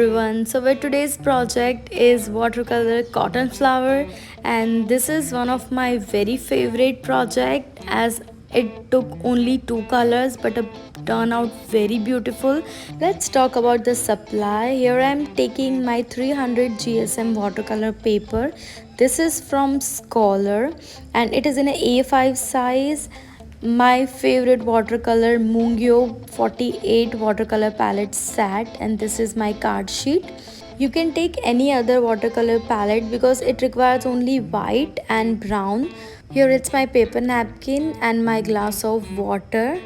everyone. So today's project is watercolor cotton flower, and this is one of my very favorite project as it took only two colors but it turned out very beautiful. Let's talk about the supply. Here I am taking my 300 GSM watercolor paper. This is from Scholar and it is in a A5 size. My favorite watercolor Mungyo 48 watercolor palette set, and this is my card sheet. You can take any other watercolor palette because it requires only white and brown. Here it's my paper napkin and my glass of water.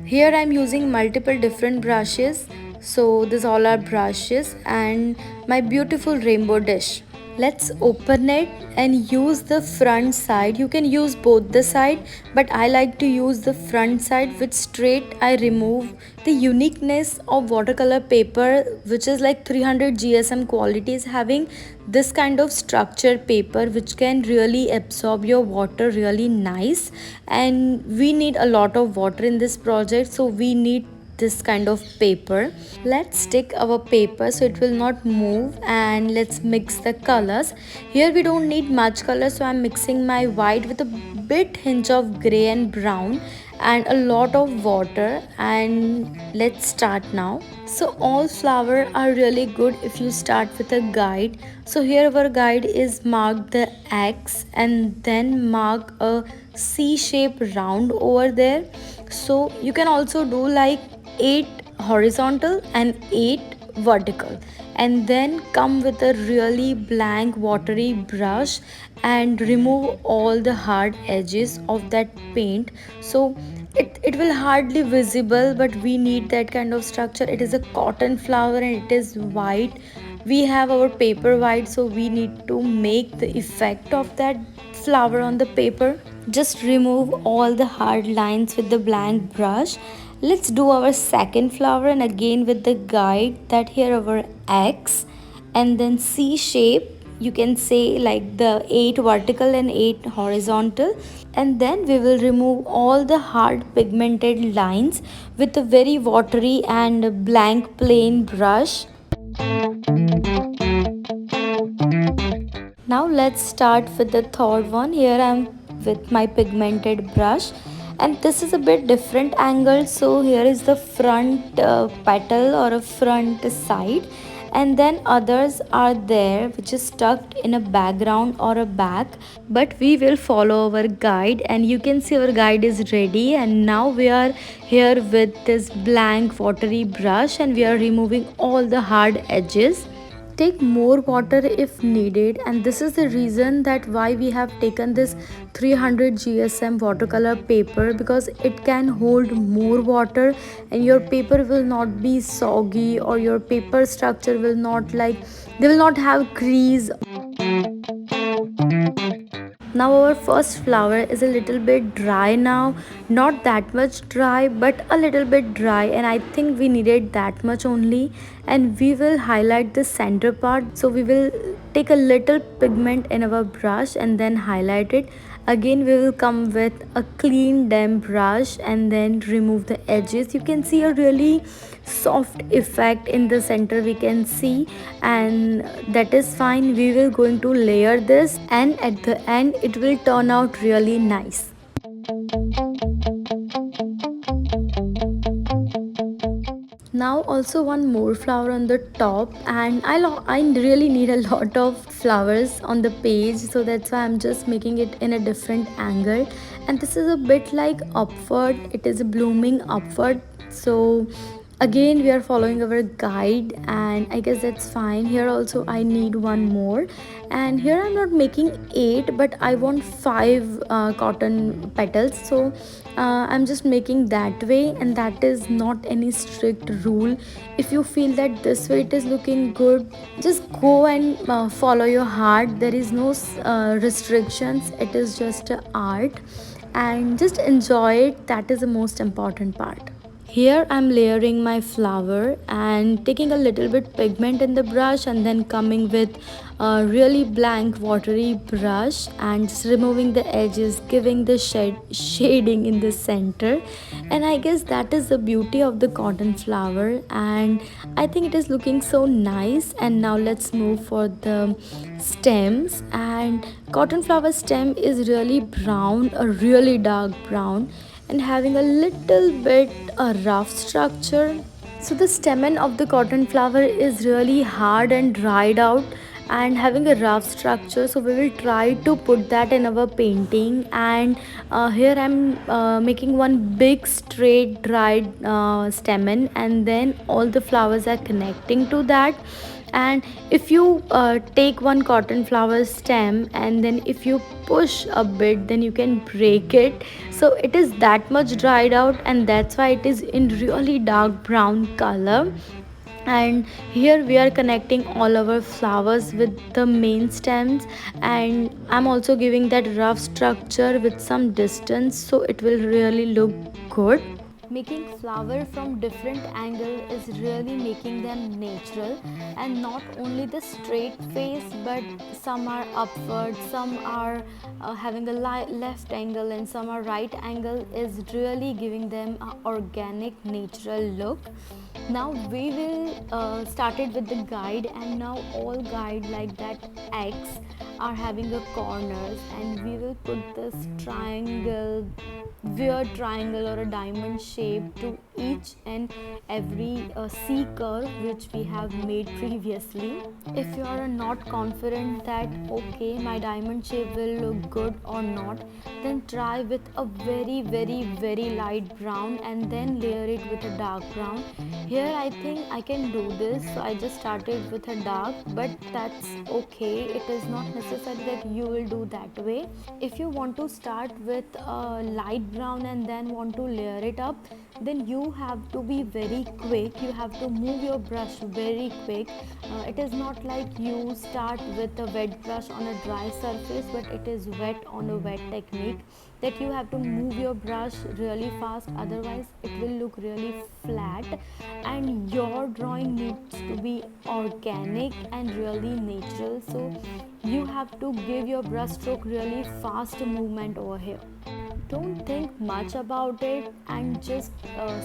Here I'm using multiple different brushes, so these all are brushes and my beautiful rainbow dish. Let's open it and use the front side. You can use both the side, but I like to use the front side, which straight I remove the uniqueness of watercolor paper, which is like 300 GSM quality, is having this kind of structured paper which can really absorb your water really nice, and we need a lot of water in this project, so we need this kind of paper. Let's stick our paper so it will not move, and let's mix the colors. Here we don't need much color, so I'm mixing my white with a bit hint of gray and brown and a lot of water, and let's start now. So all flower are really good if you start with a guide. So here our guide is marked the X and then mark a C shape round over there. So you can also do like 8 horizontal and 8 vertical, and then come with a really blank watery brush and remove all the hard edges of that paint, so it will hardly visible, but we need that kind of structure. It is a cotton flower and it is white. We have our paper white, so we need to make the effect of that flower on the paper. Just remove all the hard lines with the blank brush. Let's do our second flower, and again with the guide that here our X and then C shape. You can say like the 8 vertical and 8 horizontal, and then we will remove all the hard pigmented lines with a very watery and blank plain brush. Now let's start with the third one. Here I am with my pigmented brush, and this is a bit different angle. So here is the front petal or a front side, and then others are there which is tucked in a background or a back, but we will follow our guide, and you can see our guide is ready. And now we are here with this blank watery brush and we are removing all the hard edges. Take more water if needed, and this is the reason that why we have taken this 300 GSM watercolor paper, because it can hold more water and your paper will not be soggy, or your paper structure will not like, they will not have crease. Now our first flower is a little bit dry now, not that much dry but a little bit dry, and I think we needed that much only. And we will highlight the center part, so we will take a little pigment in our brush and then highlight it. Again we will come with a clean damp brush and then remove the edges. You can see a really soft effect in the center, we can see, and that is fine. We will going to layer this, and at the end it will turn out really nice. Now also one more flower on the top, and I really need a lot of flowers on the page, so that's why I'm just making it in a different angle. And this is a bit like upward, it is blooming upward. So again we are following our guide, and I guess that's fine. Here also I need one more, and here I'm not making 8 but I want 5 cotton petals, so I'm just making that way, and that is not any strict rule. If you feel that this way it is looking good, just go and follow your heart. There is no restrictions, it is just art, and just enjoy it. That is the most important part. Here I'm layering my flower and taking a little bit pigment in the brush and then coming with a really blank watery brush and just removing the edges, giving the shading in the center. And I guess that is the beauty of the cotton flower, and I think it is looking so nice. And now let's move for the stems. And cotton flower stem is really brown, a really dark brown, and having a little bit a rough structure. So the stamen of the cotton flower is really hard and dried out and having a rough structure. So we will try to put that in our painting. And here I'm making one big straight dried stamen, and then all the flowers are connecting to that. And if you take one cotton flower stem and then if you push a bit, then you can break it. So it is that much dried out, and that's why it is in really dark brown color. And here we are connecting all our flowers with the main stems, and I'm also giving that rough structure with some distance, so it will really look good. Making flower from different angle is really making them natural, and not only the straight face, but some are upward, some are having a left angle, and some are right angle, is really giving them a organic natural look. Now we will start it with the guide, and now all guide like that X are having a corners, and we will put this triangle, weird triangle or a diamond shape to each and every C curve which we have made previously. If you are not confident that okay, my diamond shape will look good or not, then try with a very light brown and then layer it with a dark brown. Here I think I can do this, so I just started with a dark, but that's okay. It is not necessary that you will do that way. If you want to start with a light brown and then want to layer it up, then you have to be very quick. You have to move your brush very quick. It is not like you start with a wet brush on a dry surface, but it is wet on a wet technique, that you have to move your brush really fast, otherwise it will look really flat. And your drawing needs to be organic and really natural, so you have to give your brush stroke really fast movement over here. Don't think much about it and just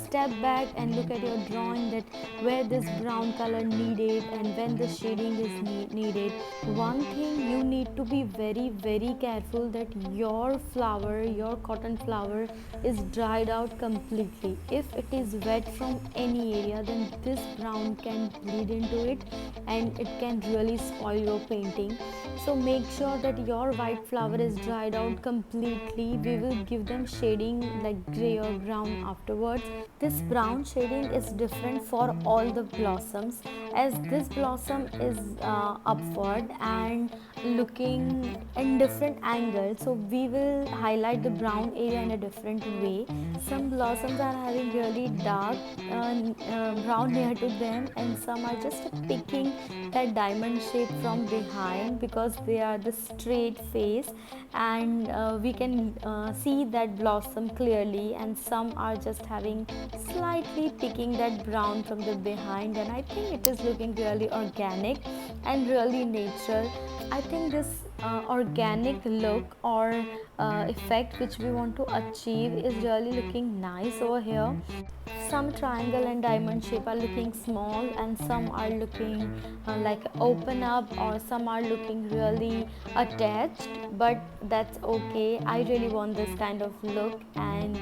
step back and look at your drawing, that where this brown color needed and when the shading is needed. One thing you need to be very careful, that your flower, your cotton flower is dried out completely. If it is wet from any area, then this brown can bleed into it and it can really spoil your painting. So make sure that your white flower is dried out completely. We will give them shading like gray or brown afterwards. This brown shading is different for all the blossoms, as this blossom is upward and looking in different angles, so we will highlight the brown area in a different way. Some blossoms are having really dark brown near to them, and some are just picking that diamond shape from behind because they are the straight face, and we can see that blossom clearly. And some are just having slightly picking that brown from the behind, and I think it is looking really organic and really natural. I think this organic look or effect which we want to achieve is really looking nice over here. Some triangle and diamond shape are looking small, and some are looking like open up, or some are looking really attached, but that's okay. I really want this kind of look. And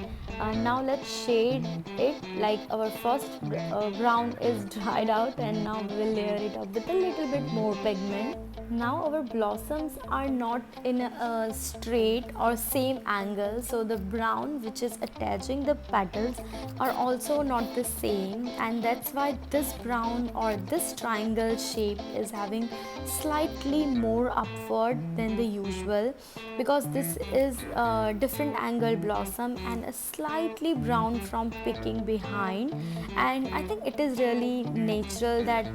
now let's shade it. Like our first brown is dried out, and now we will layer it up with a little bit more pigment. Now our blossoms are not in a straight or same angle, so the brown which is attaching the petals are also not the same, and that's why this brown or this triangle shape is having slightly more upward than the usual, because this is a different angle blossom and a slightly brown from picking behind. And I think it is really natural that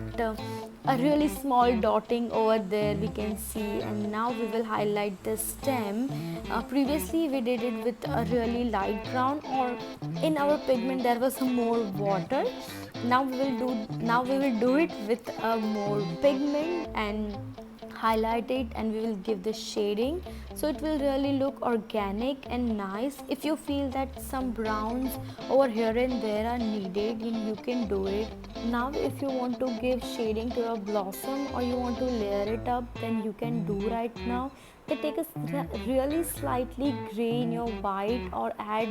a really small dotting over there we can see. And now we will highlight the stem. Previously we did it with a really light brown, or in our pigment there was some more water. Now we will do it with a more pigment and highlight it and we will give the shading, so it will really look organic and nice. If you feel that some browns over here and there are needed, then you can do it. Now if you want to give shading to your blossom or you want to layer it up, then you can do right now. They take a really slightly gray in your white or add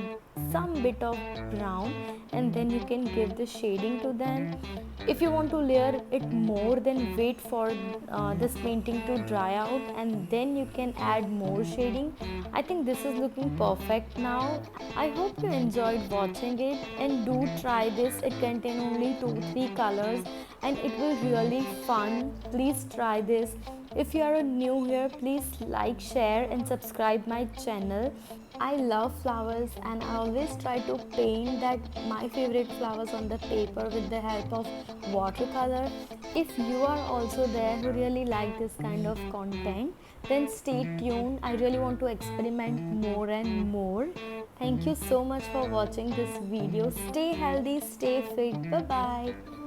some bit of brown, and then you can give the shading to them. If you want to layer it more, then wait for this painting to dry out and then you can add more shading. I think this is looking perfect now. I hope you enjoyed watching it, and do try this. It contains only 2-3 colors and it will really fun. Please try this. If you are new here, please like, share and subscribe my channel. I love flowers and I always try to paint that my favorite flowers on the paper with the help of watercolor. If you are also there who really like this kind of content, then stay tuned. I really want to experiment more and more. Thank you so much for watching this video. Stay healthy, stay fit. Bye bye.